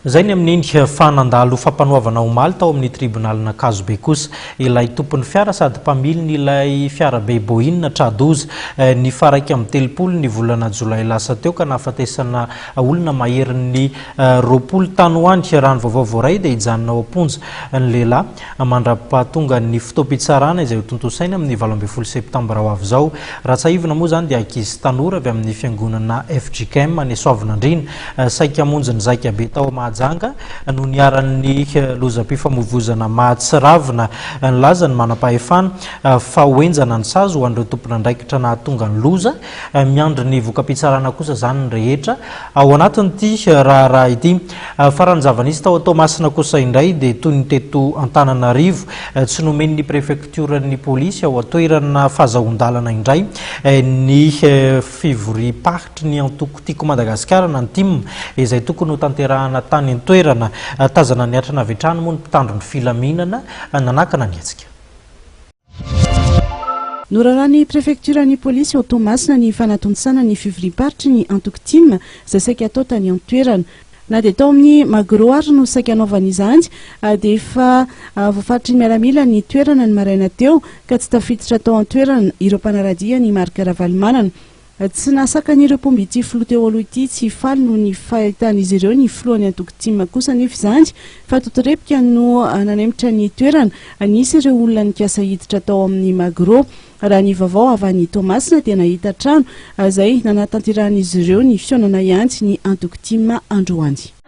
Zay ny amin'ny fanandalo fampanoavana omaly tao amin'ny tribunalina Kazobe kosa ilay tompon'ny fiara sady mpamiliny ilay fiara be boinina tradozy ny faraiky amin'ny telopolo ny volana jolay lasa teo ka nahafatesana olona maherin'ny roapolo tany hoany rano vaovao voaray dia hijanona ao amponja ny lehilahy mandrapahatonga ny fotoam-pitsarana izay ho tontosaina amin'ny 12 septambra ho avy izao. Ratsaivina moa zany dia ankizy tanora avy amin'ny fiangonana FGKM ny Soavinandrina saika hamonjy ny zaika be tao Mahajanga no niaran'ny lozam-pifamoivoizana Mahatsiravina nilaza ny manam-pahefana fa hoenjana ny sazo ho an'ireo tompon'andraikitra nahatonga ny loza miandry ny vokam-pitsarana kosa zany ny rehetra ao anatin'ity raha ity. Farany zava-nisy tao Toamasina kosa indray dia toy ny teto Antananarivo tsy nomen'ny prefektioran'ny polisy ao an-toerana fazahoan-dalana indray ny fivoriam-paritry ny antoko tiako Madagasikara na ntim izay tokony notanterahina tany an-toerana. Tazana niatrana vetrano moa ny mpitandron'ny filamianana nanakana niatsika. Norarany prefektioran'ny polisy ao Toamasina ny fanatonsana ny fivoriam-paritry ny antoko izay saika atao tany an-toerana. Na dia tao amin'ny magroary no saika anaovana izany dia efa voafaritry ny miaramila ny toerana ny maraina teo ka tsy tafiditra tao an-toerana ireo mpanaradia ny marika ravalimanana. Tsy nasaka n'ireo pombity filoha teo aloha ity tsy faly no ny fahitan'izy ireo ny filohan'ny antoko kosa nefa izany fa totorepika no nanemitra ny toerana nisy ireo olona nikasa hiditra tao amin'ny magro. Raha ny vaovao avy any Toamasina dia nahita trano izay nanatanteran'izy ireo ny fionana iantsy ny antoko androany.